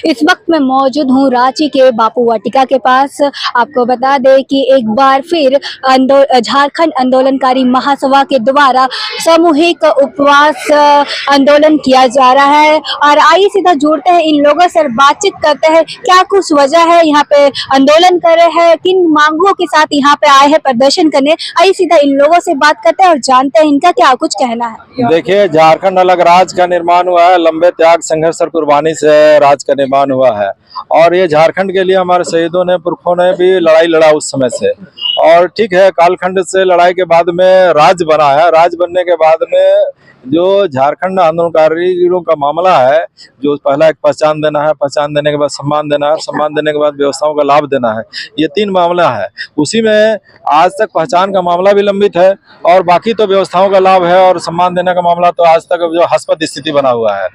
इस वक्त मैं मौजूद हूँ रांची के बापू वाटिका के पास। आपको बता दें कि एक बार फिर झारखंड आंदोलनकारी महासभा के द्वारा सामूहिक उपवास आंदोलन किया जा रहा है। और आइए सीधा जुड़ते हैं इन लोगों से, बातचीत करते हैं क्या कुछ वजह है यहाँ पे आंदोलन कर रहे हैं, किन मांगों के साथ यहाँ पे आए हैं प्रदर्शन करने। आइए सीधा इन लोगों से बात करते हैं और जानते हैं इनका क्या कुछ कहना है। देखिए, झारखंड अलग राज्य का निर्माण हुआ है, लंबे त्याग संघर्ष और कुर्बानी से राज्य का निर्माण हुआ है। और ये झारखंड के लिए हमारे शहीदों ने, पुरखों ने भी लड़ाई लड़ा उस समय से। और ठीक है, कालखंड से लड़ाई के बाद में राज्य बना है। राज्य बनने के बाद में जो झारखंड आंदोलनकारियों का मामला है, जो पहला एक पहचान देना है, पहचान देने के बाद सम्मान देना है, सम्मान देने के बाद व्यवस्थाओं का लाभ देना है, ये 3 मामला है। उसी में आज तक पहचान का मामला भी लंबित है और बाकी तो व्यवस्थाओं का लाभ है। और सम्मान देने का मामला तो आज तक जो हास्पद स्थिति बना हुआ है।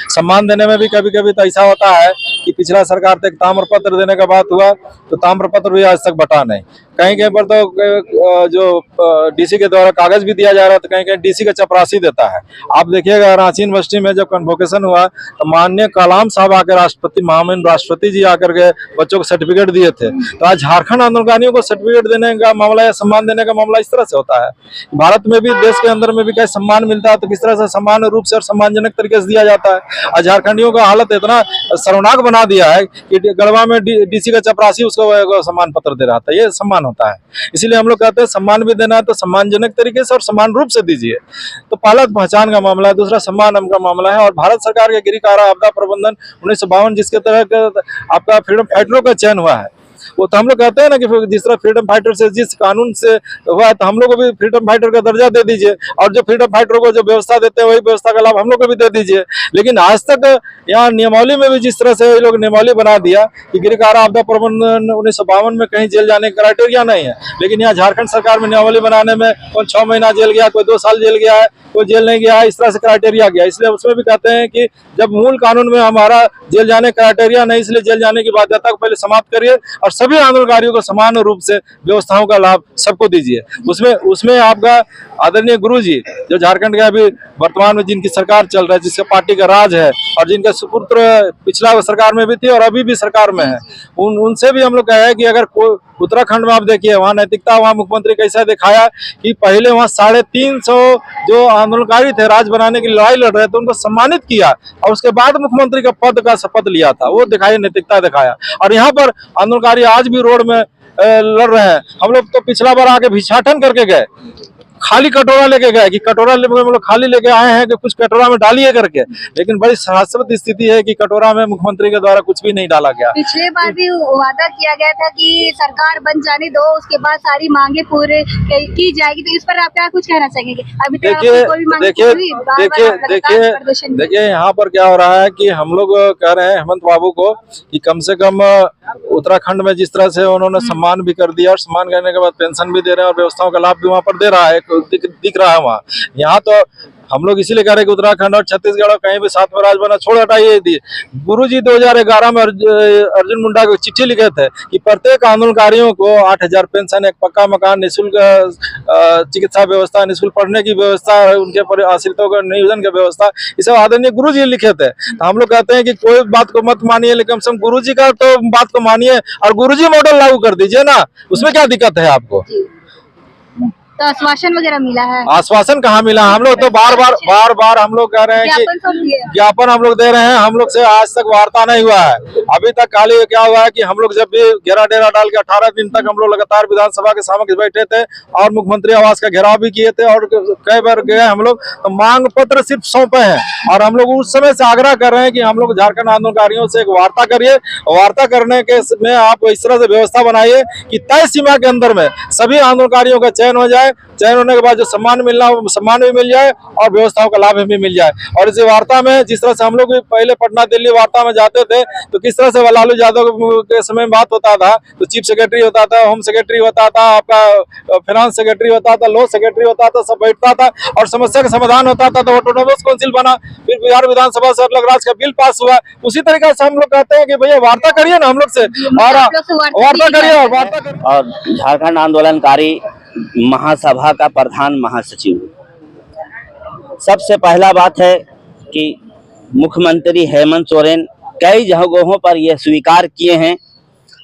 सम्मान देने में भी कभी कभी तो ऐसा होता है कि पिछला सरकार तक ताम्र पत्र देने का बात हुआ तो ताम्र पत्र भी आज तक बटा नहीं। कहीं कहीं पर तो जो डीसी के द्वारा कागज भी दिया जा रहा है, तो कहीं कहीं डीसी का चपरासी देता है। आप देखिएगा, रांची यूनिवर्सिटी में जब कन्वोकेशन हुआ तो माननीय कलाम साहब आकर, राष्ट्रपति, महामहिम राष्ट्रपति जी आकर के बच्चों को सर्टिफिकेट दिए थे। तो आज झारखंड आंदोलनकारियों को सर्टिफिकेट देने का मामला या सम्मान देने का मामला इस तरह से होता है। भारत में भी, देश के अंदर में भी कहीं सम्मान मिलता है तो किस तरह से सामान्य रूप से और सम्मानजनक तरीके से दिया जाता है। और झारखंडियों का हालत इतना शर्मनाक बना दिया है कि गढ़वा में डीसी का चपरासी उसको सम्मान पत्र दे रहा था। ये सम्मान होता है। इसीलिए हम लोग कहते हैं सम्मान भी देना है तो सम्मानजनक तरीके से और समान रूप से दीजिए। तो पहला पहचान का मामला है, दूसरा सम्मान का मामला है। और भारत सरकार के गृह कारा आपदा प्रबंधन 1952 जिसके तहत आपका फ्रीडम फाइटरों का चयन हुआ है, वो तो हम लोग कहते हैं ना कि जिस तरह फ्रीडम फाइटर से, जिस कानून से हुआ है, तो हम लोग को भी फ्रीडम फाइटर का दर्जा दे दीजिए। और जो फ्रीडम फाइटरों को जो व्यवस्था देते हैं वही व्यवस्था का लाभ हम लोग को भी दे दीजिए। लेकिन आज तक यहाँ नियमावली में भी जिस तरह से ये लोग नियमावली बना दिया कि गृह कारा आपदा प्रबंधन 1952 में कहीं जेल जाने का क्राइटेरिया नहीं है, लेकिन यहाँ झारखंड सरकार में नियमावली बनाने में कोई 6 महीना जेल गया, कोई 2 साल जेल गया है, कोई जेल नहीं गया है, इस तरह से क्राइटेरिया गया। इसलिए उसमें भी कहते हैं कि जब मूल कानून में हमारा जेल जाने क्राइटेरिया नहीं, इसलिए जेल जाने की बाध्यता को पहले समाप्त करिए और सभी आंदोलनकारियों को समान रूप से व्यवस्थाओं का लाभ सबको दीजिए। उसमें आपका आदरणीय गुरु जी, जो झारखंड के अभी वर्तमान में जिनकी सरकार चल रहा है, जिसके पार्टी का राज है और जिनके सुपुत्र पिछला सरकार में भी थे और अभी भी सरकार में है, उनसे भी हम लोग कहे हैं कि अगर उत्तराखंड में आप देखिए, वहाँ नैतिकता, वहाँ मुख्यमंत्री कैसा दिखाया कि पहले वहाँ 350 जो आंदोलनकारी थे, राज बनाने की लड़ाई लड़ रहे थे, उनको सम्मानित किया और उसके बाद मुख्यमंत्री का पद का शपथ लिया था। वो दिखाया, नैतिकता दिखाया। और यहाँ पर आंदोलनकारी आज भी रोड में लड़ रहे हैं। हम लोग तो पिछला बार आके भिक्षाटन करके गए, खाली कटोरा लेके गए कि कटोरा हम लोग खाली लेके आए हैं कि कुछ कटोरा में डालिए करके। लेकिन बड़ी हास्यास्पद स्थिति है कि कटोरा में मुख्यमंत्री के द्वारा कुछ भी नहीं डाला गया। पिछले बार भी वादा किया गया था कि सरकार बन जाने दो, उसके बाद सारी मांगे पूरे की जाएगी। तो इस पर आप क्या कुछ कहना चाहेंगे? अभी देखिए यहाँ पर क्या हो रहा है कि हम लोग कह रहे हैं हेमंत बाबू को कि कम से कम उत्तराखंड में जिस तरह से उन्होंने सम्मान भी कर दिया और सम्मान करने के बाद पेंशन भी दे रहे हैं और व्यवस्थाओं का लाभ भी वहाँ पर दे रहा है, दिख रहा है वहाँ। यहाँ तो हम लोग इसीलिए कह रहे हैं कि उत्तराखंड और छत्तीसगढ़ और कहीं भी साथ में राज बना, छोड़ हटाइए दिए। गुरुजी 2011 में अर्जुन मुंडा को चिट्ठी लिखे थे कि प्रत्येक आंदोलनकारियों को 8000 पेंशन, एक पक्का मकान, निःशुल्क चिकित्सा व्यवस्था, निःशुल्क पढ़ने की व्यवस्था, उनके आश्रितों को नियोजन की व्यवस्था, ये सब आदरणीय गुरुजी लिखे थे। तो हम लोग कहते हैं कि कोई बात को मत मानिए, लेकिन कम से कम गुरुजी का तो बात को मानिए और गुरुजी मॉडल लागू कर दीजिए ना, उसमें क्या दिक्कत है आपको? तो आश्वासन वगैरह मिला है? आश्वासन कहाँ मिला? हम लोग तो बार बार हम लोग कह रहे हैं कि ज्ञापन हम लोग दे रहे हैं। हम लोग से आज तक वार्ता नहीं हुआ है। अभी तक खाली क्या हुआ है कि हम लोग जब भी घेरा डेरा डाल के 18 दिन तक हम लोग लगातार विधानसभा के सामने बैठे थे और मुख्यमंत्री आवास का घेराव भी किए थे और कई बार गए हम लोग, तो मांग पत्र सिर्फ सौंपे हैं। और हम लोग उस समय से आग्रह कर रहे हैं कि हम लोग झारखंड आंदोलनकारियों से एक वार्ता करिए। वार्ता करने के में आप इस तरह से व्यवस्था बनाइए कि तय सीमा के अंदर में सभी आंदोलनकारियों का चयन हो जाए। चयन होने के बाद जो सम्मान मिलना वो सम्मान भी मिल जाए और व्यवस्थाओं का लाभ भी मिल जाए। और इस वार्ता में जिस तरह से हम लोग भी पहले पटना दिल्ली वार्ता में जाते थे, तो किस तरह से लालू यादव के समय में बात होता था तो चीफ सेक्रेटरी होता था, होम सेक्रेटरी होता था, आपका फाइनेंस सेक्रेटरी होता था, लॉ सेक्रेटरी होता था, सब बैठता था और समस्या का समाधान होता था। तो ऑटोनोमस काउंसिल बना, फिर बिहार विधानसभा से अलग राज्य का बिल पास हुआ। उसी तरीके से हम लोग कहते हैं कि भैया वार्ता करिए ना हम लोग से, और वार्ता करिए। और झारखंड आंदोलनकारी महासभा का प्रधान महासचिव, सबसे पहला बात है कि मुख्यमंत्री हेमंत सोरेन कई जगहों पर ये स्वीकार किए हैं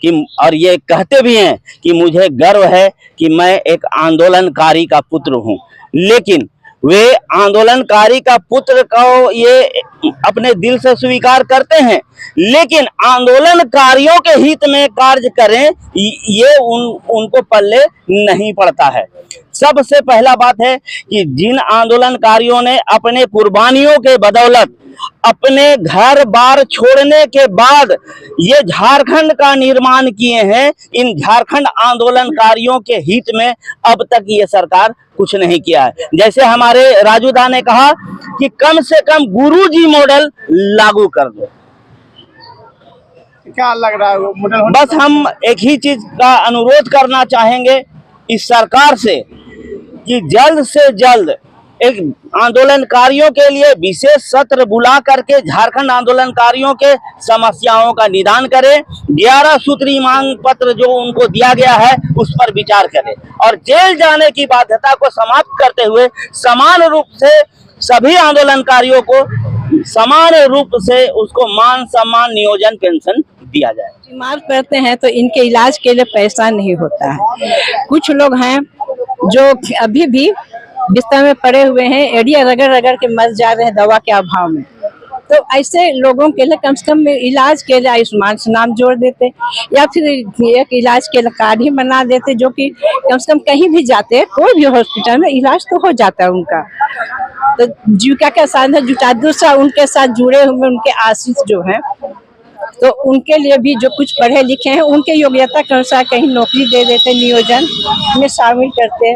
कि, और ये कहते भी हैं कि मुझे गर्व है कि मैं एक आंदोलनकारी का पुत्र हूं। लेकिन वे आंदोलनकारी का पुत्र को ये अपने दिल से स्वीकार करते हैं, लेकिन आंदोलनकारियों के हित में कार्य करें ये उनको पल्ले नहीं पड़ता है। सबसे पहला बात है कि जिन आंदोलनकारियों ने अपने कुर्बानियों के बदौलत अपने घर बार छोड़ने के बाद ये झारखंड का निर्माण किए हैं, इन झारखंड आंदोलनकारियों के हित में अब तक ये सरकार कुछ नहीं किया है। जैसे हमारे राजू दा ने कहा कि कम से कम गुरुजी मॉडल लागू कर दो। क्या लग रहा है वो मॉडल? बस हम एक ही चीज का अनुरोध करना चाहेंगे इस सरकार से कि जल्द से जल्द एक आंदोलनकारियों के लिए विशेष सत्र बुला करके झारखंड आंदोलनकारियों के समस्याओं का निदान करें। 11 सूत्री मांग पत्र जो उनको दिया गया है उस पर विचार करें और जेल जाने की बाध्यता को समाप्त करते हुए समान रूप से सभी आंदोलनकारियों को समान रूप से उसको मान सम्मान नियोजन पेंशन दिया जाए। बीमार पड़ते हैं तो इनके इलाज के लिए पैसा नहीं होता है। कुछ लोग हैं जो अभी भी बिस्तर में पड़े हुए हैं, एड़िया रगड़ रगड़ के मर जा रहे हैं दवा के अभाव में। तो ऐसे लोगों के लिए कम से कम इलाज के लिए आयुष्मान से नाम जोड़ देते या फिर एक इलाज के लिए कार्ड ही बना देते, जो कि कम से कम कहीं भी जाते कोई भी हॉस्पिटल में इलाज तो हो जाता है उनका। तो जीविका के साधन जुटा, दूसरा उनके साथ जुड़े हुए उनके आश्रित जो हैं तो उनके लिए भी जो कुछ पढ़े लिखे हैं उनके योग्यता के अनुसार कहीं नौकरी दे देते, नियोजन में शामिल करते।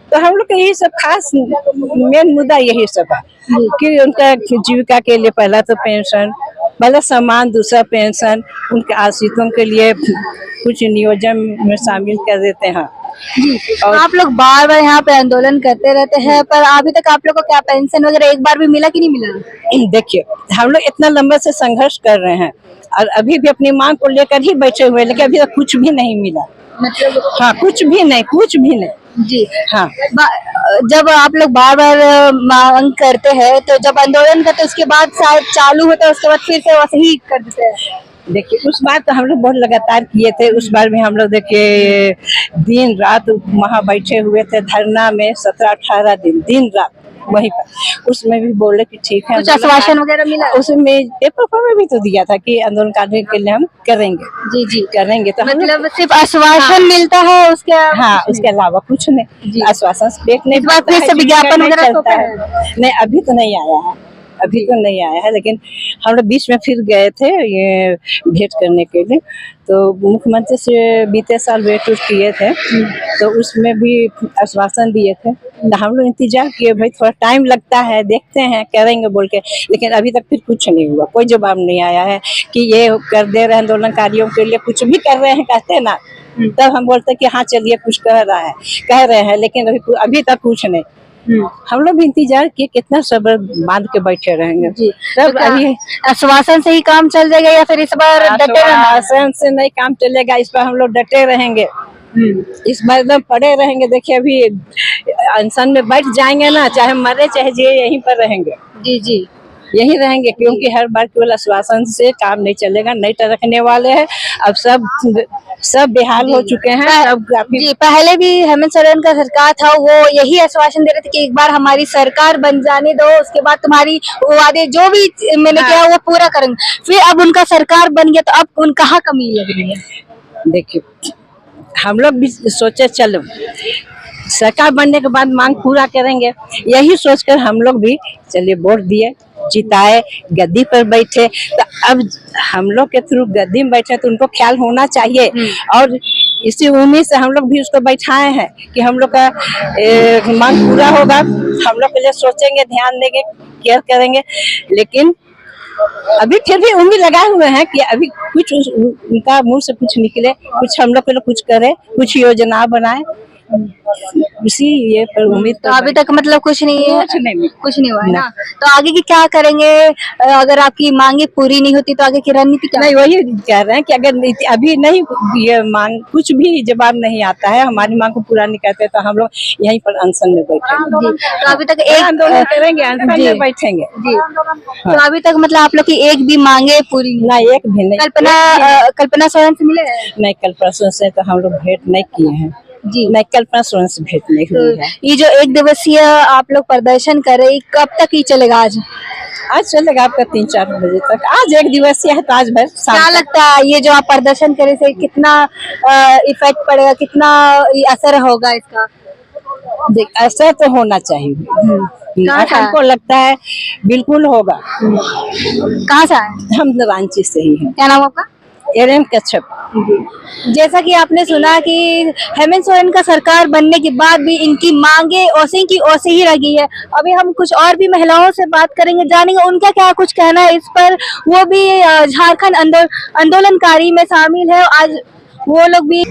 तो हम लोग का यही सब खास मेन मुद्दा यही सब है कि उनका जीविका के लिए पहला तो पेंशन, पहला सम्मान, दूसरा पेंशन, उनके आश्रितों के लिए कुछ नियोजन में शामिल कर देते हैं। जी, और आप लोग बार बार यहाँ पे आंदोलन करते रहते हैं, पर अभी तक आप लोग को क्या पेंशन वगैरह एक बार भी मिला कि नहीं मिला? देखिए, हम लोग इतना लंबा से संघर्ष कर रहे हैं और अभी भी अपनी मांग को लेकर ही बैठे हुए, लेकिन अभी तक कुछ भी नहीं मिला। मतलब हाँ, कुछ भी नहीं। जी हाँ, जब आप लोग बार बार मांग करते हैं तो जब आंदोलन करते हैं उसके बाद शायद चालू होता है, उसके बाद फिर से वैसे ही कर देते हैं। देखिए उस बार तो हम लोग बहुत लगातार किए थे। उस बार भी हम लोग देखिए दिन रात वहाँ बैठे हुए थे धरना में, 17-18 दिन रात वहीं पर। उसमें भी बोले कि ठीक है, कुछ आश्वासन वगैरह मिला? उसमें पेपर में भी तो दिया था कि आंदोलनकारियों के लिए हम करेंगे। जी करेंगे। तो मतलब सिर्फ आश्वासन मिलता है उसके? हाँ, उसके अलावा कुछ नहीं। आश्वासन देखने से विज्ञापन वगैरह चलता है। नहीं, अभी तो नहीं आया है, लेकिन हम लोग बीच में फिर गए थे ये भेंट करने के लिए। तो मुख्यमंत्री से बीते साल भेंट किए थे तो उसमें भी आश्वासन दिए थे। तो हम लोग इंतजार किए, भाई थोड़ा टाइम लगता है, देखते हैं, करेंगे बोल के, लेकिन अभी तक फिर कुछ नहीं हुआ। कोई जवाब नहीं आया है कि ये कर दे रहे हैं आंदोलनकारियों के लिए, कुछ भी कर रहे हैं कहते हैं ना, तब हम बोलते हैं कि हाँ चलिए कुछ कह रहे हैं, लेकिन अभी तक कुछ नहीं। हम लोग भी इंतजार किए, कितना सब्र बांध के बैठे रहेंगे। जी, तब अभी आश्वासन से ही काम चल जाएगा या फिर इस बार डटे रहना? आश्वासन से नहीं काम चलेगा, इस बार हम लोग डटे रहेंगे। इस बार एकदम पड़े रहेंगे। देखिए अभी अनशन में बैठ जाएंगे ना, चाहे मरे चाहे जिए, यहीं पर रहेंगे। जी यही रहेंगे, क्योंकि हर बार केवल आश्वासन से काम नहीं चलेगा। नहीं तो रखने वाले हैं, अब सब बेहाल हो चुके हैं। जी, पहले भी हेमंत सोरेन का सरकार था, वो यही आश्वासन दे रहे थे कि एक बार हमारी सरकार बन जाने दो, उसके बाद तुम्हारी वादे जो भी मैंने किया वो पूरा करेंगे। फिर अब उनका सरकार बन गया तो अब उन कहाँ कमी लग रही है? देखिए हम लोग भी सोचे चलो सरकार बनने के बाद मांग पूरा करेंगे, यही सोचकर हम लोग भी चलिए वोट दिए, जिताए, गद्दी पर बैठे। तो अब हम लोग के थ्रू गद्दी में बैठे तो उनको ख्याल होना चाहिए, और इसी उम्मीद से हम लोग भी उसको बैठाए हैं कि हम लोग का मांग पूरा होगा। हम लोग के लिए सोचेंगे, ध्यान देंगे, केयर करेंगे, लेकिन अभी फिर भी उम्मीद लगाए हुए हैं कि अभी कुछ उनका मुंह से कुछ निकले, कुछ हम लोग के लिए कुछ करे, कुछ योजना बनाए। इसी ये पर उम्मीद तो अभी तक मतलब कुछ नहीं है, कुछ नहीं कुछ नहीं हुआ है ना। तो आगे की क्या करेंगे? अगर आपकी मांगे पूरी नहीं होती तो आगे की रणनीति क्या? नहीं, वही कह रहे हैं कि अगर अभी नहीं ये मांग कुछ भी जवाब नहीं आता है, हमारी मांग को पूरा नहीं करते तो हम लोग यहीं पर अनशन में बैठेंगे। जी, तो अभी तक एक एक आंदोलन करेंगे, अनशन जी। में बैठेंगे। जी, तो अभी तक मतलब आप लोग की एक भी मांगे पूरी नहीं? ना एक भी नहीं। कल्पना सोरेन से मिले हैं? नहीं, कल्पना से तो हम लोग भेंट नहीं किए हैं। जी। नहीं, कल्पना सोरेन से भेंट नहीं तो हुई है। ये जो एक दिवसीय आप लोग प्रदर्शन कर रहे हैं, कब तक ये चलेगा? आज चलेगा आपका 3-4 बजे तक। आज एक दिवसीय है तो आज भर शाम क्या तक। लगता है ये जो आप प्रदर्शन करे से कितना इफेक्ट पड़ेगा, कितना ये असर होगा इसका? देख, ऐसा तो होना चाहिए। कहाँ का? हमको लगता है बिल्कुल होगा। कहाँ से आए? हम तो रांची से ही हैं। क्या नाम आपका? एरन कच्छप। जैसा कि आपने सुना कि हेमंत सोरेन का सरकार बनने के बाद भी इनकी मांगे ओसे की ओसे ही रही है। अभी हम कुछ और भी महिलाओं से बात करेंगे, जानेंगे उनका क्या कुछ कहना है इस पर। वो भी झारखंड आंदोलनकारी में शामिल है। आज वो लोग भी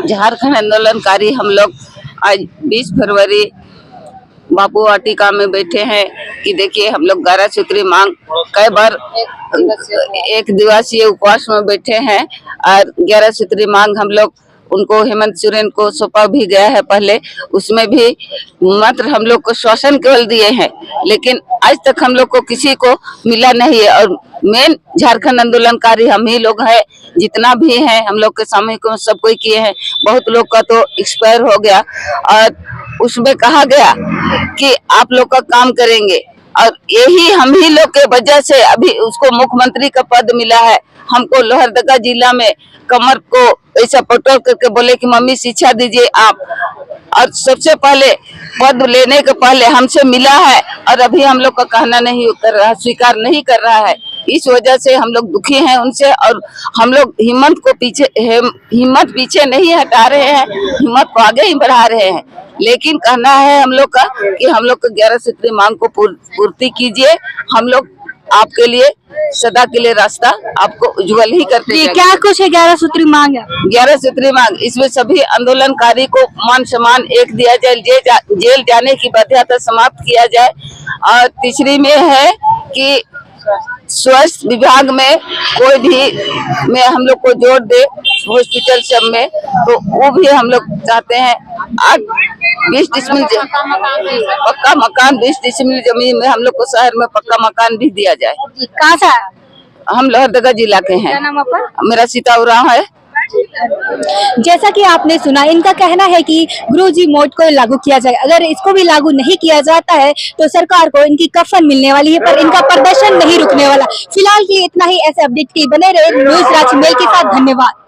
झारखंड आंदोलनकारी हम लोग आज 20 फरवरी बापू वाटिका में बैठे हैं कि देखिए हम लोग 11 सूत्री मांग कई बार एक दिवसीय उपवास में बैठे हैं और 11 सूत्री मांग हम लोग उनको हेमंत सोरेन को सौंपा भी गया है पहले। उसमें भी मात्र हम लोग को श्वासन केवल दिए हैं, लेकिन आज तक हम लोग को किसी को मिला नहीं है। और मेन झारखंड आंदोलनकारी हम ही लोग हैं, जितना भी है हम लोग के सामूहिक में सब कोई किए हैं। बहुत लोग का तो एक्सपायर हो गया और उसमें कहा गया कि आप लोग का काम करेंगे और यही हम ही लोग के वजह से अभी उसको मुख्यमंत्री का पद मिला है। हमको लोहरदगा जिला में कमर को ऐसा पटोल करके बोले कि मम्मी शिक्षा दीजिए आप, और सबसे पहले पद लेने के पहले हमसे मिला है और अभी हम लोग का कहना नहीं कर रहा, स्वीकार नहीं कर रहा है। इस वजह से हम लोग दुखी हैं उनसे और हम लोग हिम्मत पीछे नहीं हटा रहे हैं, हिम्मत को आगे ही बढ़ा रहे हैं। लेकिन कहना है हम लोग का कि हम लोग का 11 सूत्री मांग को पूर्ति कीजिए। हम लोग आपके लिए सदा के लिए रास्ता आपको उज्जवल ही करते जी, जाएंगे। क्या कुछ है 11 सूत्री मांग है? 11 सूत्री मांग, इसमें सभी आंदोलनकारी को मान सम्मान एक दिया जाए, जेल जाने की बाध्यता समाप्त किया जाए। और तीसरी में है कि स्वास्थ्य विभाग में कोई भी में हम लोग को जोड़ दे हॉस्पिटल सब में, तो वो भी हम लोग चाहते हैं। 20 डिसमिल पक्का मकान 20 डिसमिल जमीन में हम लोग को शहर में पक्का मकान भी दिया जाए। कहाँ से आए? हम लोहरदगा जिला के हैं। क्या नाम आपका? मेरा सीता उरांव है। जैसा कि आपने सुना, इनका कहना है कि गुरुजी मोड को लागू किया जाए। अगर इसको भी लागू नहीं किया जाता है तो सरकार को इनकी कफन मिलने वाली है, पर इनका प्रदर्शन नहीं रुकने वाला। फिलहाल के लिए इतना ही। ऐसे अपडेट के बने रहे न्यूज़ रांची मेल के साथ। धन्यवाद।